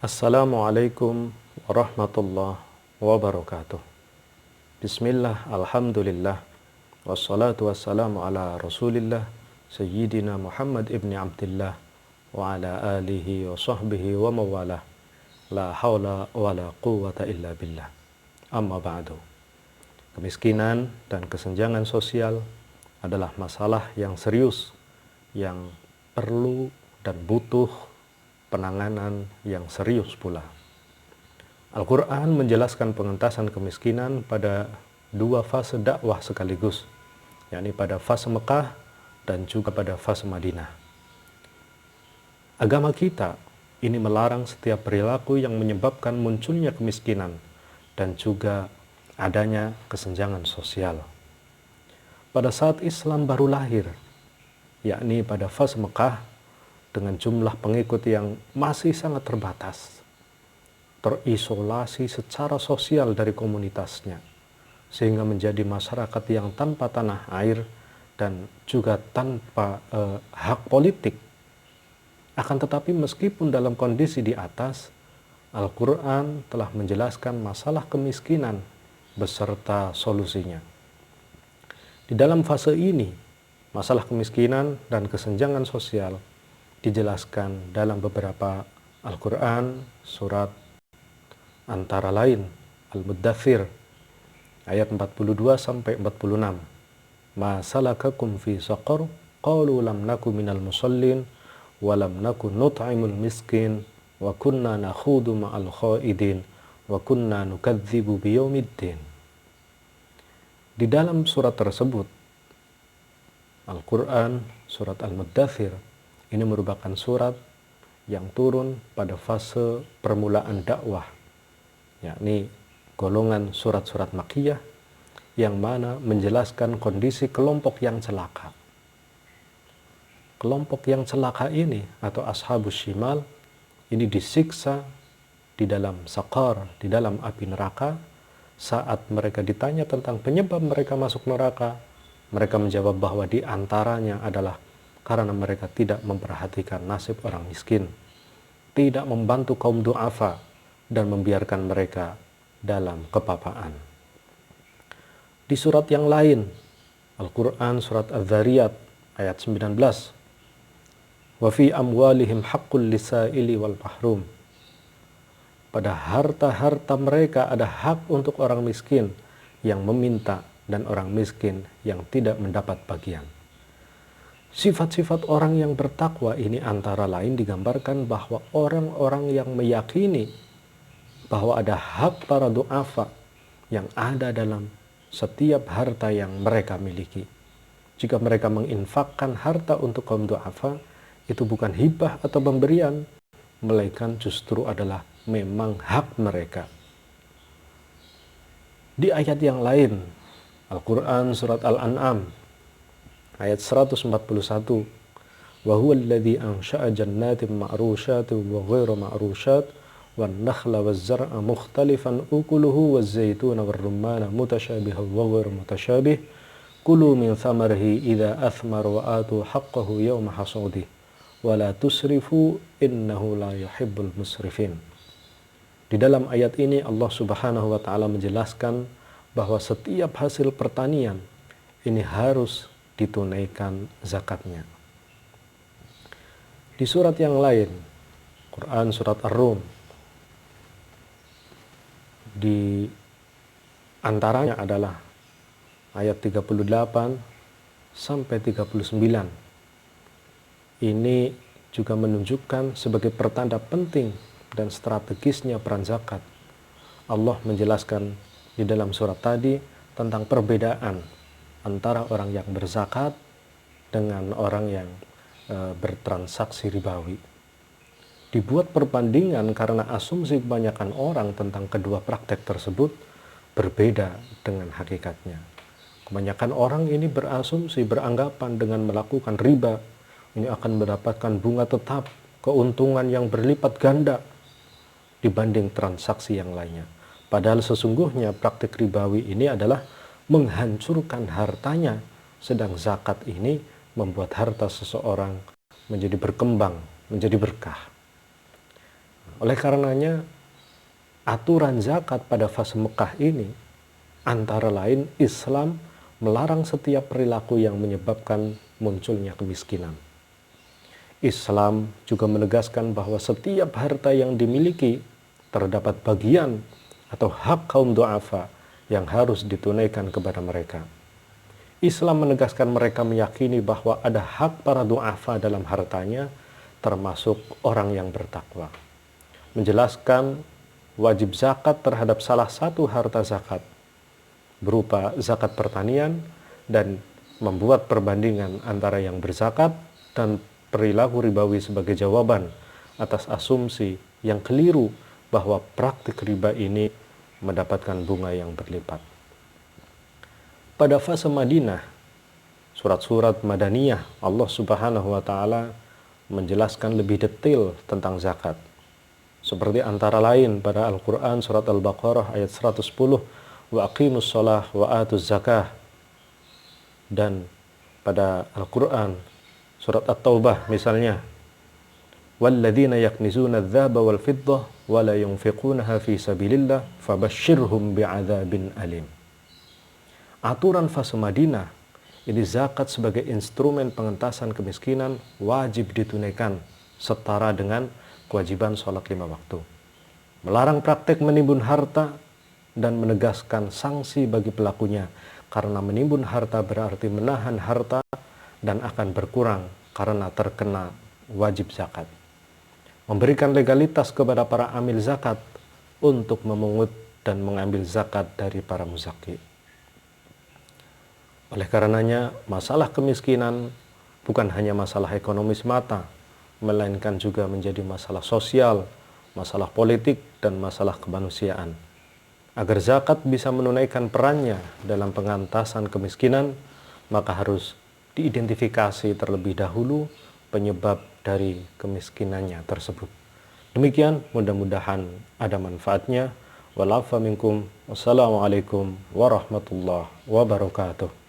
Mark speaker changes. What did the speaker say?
Speaker 1: Assalamualaikum warahmatullahi wabarakatuh. Bismillah, alhamdulillah, wassalatu wassalamu ala rasulillah, Sayyidina Muhammad ibni Abdillah, wa ala alihi wa sahbihi wa mawalah, la hawla wa la quwwata illa billah. Amma ba'du. Kemiskinan dan kesenjangan sosial adalah masalah yang serius, yang perlu dan butuh penanganan yang serius pula. Al-Quran menjelaskan pengentasan kemiskinan pada dua fase dakwah sekaligus, yakni pada fase Mekah dan juga pada fase Madinah. Agama kita ini melarang setiap perilaku yang menyebabkan munculnya kemiskinan dan juga adanya kesenjangan sosial. Pada saat Islam baru lahir, yakni pada fase Mekah, dengan jumlah pengikut yang masih sangat terbatas, terisolasi secara sosial dari komunitasnya, sehingga menjadi masyarakat yang tanpa tanah air dan juga tanpa hak politik. Akan tetapi meskipun dalam kondisi di atas, Al-Quran telah menjelaskan masalah kemiskinan beserta solusinya. Di dalam fase ini, masalah kemiskinan dan kesenjangan sosial dijelaskan dalam beberapa Al-Quran surat antara lain Al-Muddathir ayat 42-46. Ma salakakum fi saqar qalu lam naku minal musallin wa lam naku nut'imul miskin wa kunna nakhudu ma'al khaidin wa kunna nukadzibu biyaumiddin. Di dalam surat tersebut Al-Quran surat Al-Muddathir ini merupakan surat yang turun pada fase permulaan dakwah, yakni golongan surat-surat Makkiyah yang mana menjelaskan kondisi kelompok yang celaka. Kelompok yang celaka ini atau ashabus shimal ini disiksa di dalam saqar, di dalam api neraka. Saat mereka ditanya tentang penyebab mereka masuk neraka, mereka menjawab bahwa di antaranya adalah karena mereka tidak memperhatikan nasib orang miskin, tidak membantu kaum du'afa, dan membiarkan mereka dalam kepapaan. Di surat yang lain, Al-Quran surat Az-Zariyat ayat 19, wa fi amwalihim haqqul lisaili wal mahrum. Pada harta-harta mereka ada hak untuk orang miskin yang meminta dan orang miskin yang tidak mendapat bagian. Sifat-sifat orang yang bertakwa ini antara lain digambarkan bahwa orang-orang yang meyakini bahwa ada hak para du'afa yang ada dalam setiap harta yang mereka miliki. Jika mereka menginfakkan harta untuk kaum du'afa, itu bukan hibah atau pemberian, melainkan justru adalah memang hak mereka. Di ayat yang lain, Al-Quran surat Al-An'am ayat 141, wa huwa alladhi ansha'a jannatin ma'rushatin wa ghairu ma'rushat wan nakhla waz zar'a mukhtalifan ukuluhu waz zaituna war rumman mutashabihan wa ghairu mutashabih kulu min thamarihi idza athmara wa atu haqqahu yawma hasadihi wa la tusrifu innahu la yuhibbul musrifin. Di dalam ayat ini Allah Subhanahu wa taala menjelaskan bahwa setiap hasil pertanian ini harus ditunaikan zakatnya. Di surat yang lain, Quran surat Ar-Rum, di antaranya adalah ayat 38 sampai 39. Ini juga menunjukkan sebagai pertanda penting dan strategisnya peran zakat. Allah menjelaskan di dalam surat tadi tentang perbedaan antara orang yang berzakat dengan orang yang bertransaksi ribawi. Dibuat perbandingan karena asumsi kebanyakan orang tentang kedua praktek tersebut berbeda dengan hakikatnya. Kebanyakan orang ini berasumsi, beranggapan dengan melakukan riba ini akan mendapatkan bunga tetap, keuntungan yang berlipat ganda dibanding transaksi yang lainnya. Padahal sesungguhnya praktek ribawi ini adalah menghancurkan hartanya, sedang zakat ini membuat harta seseorang menjadi berkembang, menjadi berkah. Oleh karenanya, aturan zakat pada fase Mekah ini antara lain Islam melarang setiap perilaku yang menyebabkan munculnya kemiskinan. Islam juga menegaskan bahwa setiap harta yang dimiliki terdapat bagian atau hak kaum du'afa yang harus ditunaikan kepada mereka. Islam menegaskan mereka meyakini bahwa ada hak para du'afa dalam hartanya, termasuk orang yang bertakwa. Menjelaskan wajib zakat terhadap salah satu harta zakat berupa zakat pertanian dan membuat perbandingan antara yang berzakat dan perilaku ribawi sebagai jawaban atas asumsi yang keliru bahwa praktik riba ini mendapatkan bunga yang berlipat. Pada fase Madinah, surat-surat Madaniyah, Allah Subhanahu wa taala menjelaskan lebih detail tentang zakat. Seperti antara lain pada Al-Qur'an surat Al-Baqarah ayat 110, wa aqimus shalah wa atuz zakah. Dan pada Al-Qur'an surat At-Taubah misalnya, walladzina yaknizuna adz-dzahaba wal fiddah wa la yunfiqunaha fi sabilillah fabashshirhum bi'adzabin alim. Aturan fase Madinah ini zakat sebagai instrumen pengentasan kemiskinan wajib ditunaikan setara dengan kewajiban sholat 5 waktu. Melarang praktek menimbun harta dan menegaskan sanksi bagi pelakunya, karena menimbun harta berarti menahan harta dan akan berkurang karena terkena wajib zakat. Memberikan legalitas kepada para amil zakat untuk memungut dan mengambil zakat dari para muzaki. Oleh karenanya, masalah kemiskinan bukan hanya masalah ekonomi semata, melainkan juga menjadi masalah sosial, masalah politik, dan masalah kemanusiaan. Agar zakat bisa menunaikan perannya dalam pengentasan kemiskinan, maka harus diidentifikasi terlebih dahulu penyebab dari kemiskinannya tersebut. Demikian, mudah-mudahan ada manfaatnya. Wal afa minkum. Wassalamualaikum warahmatullahi wabarakatuh.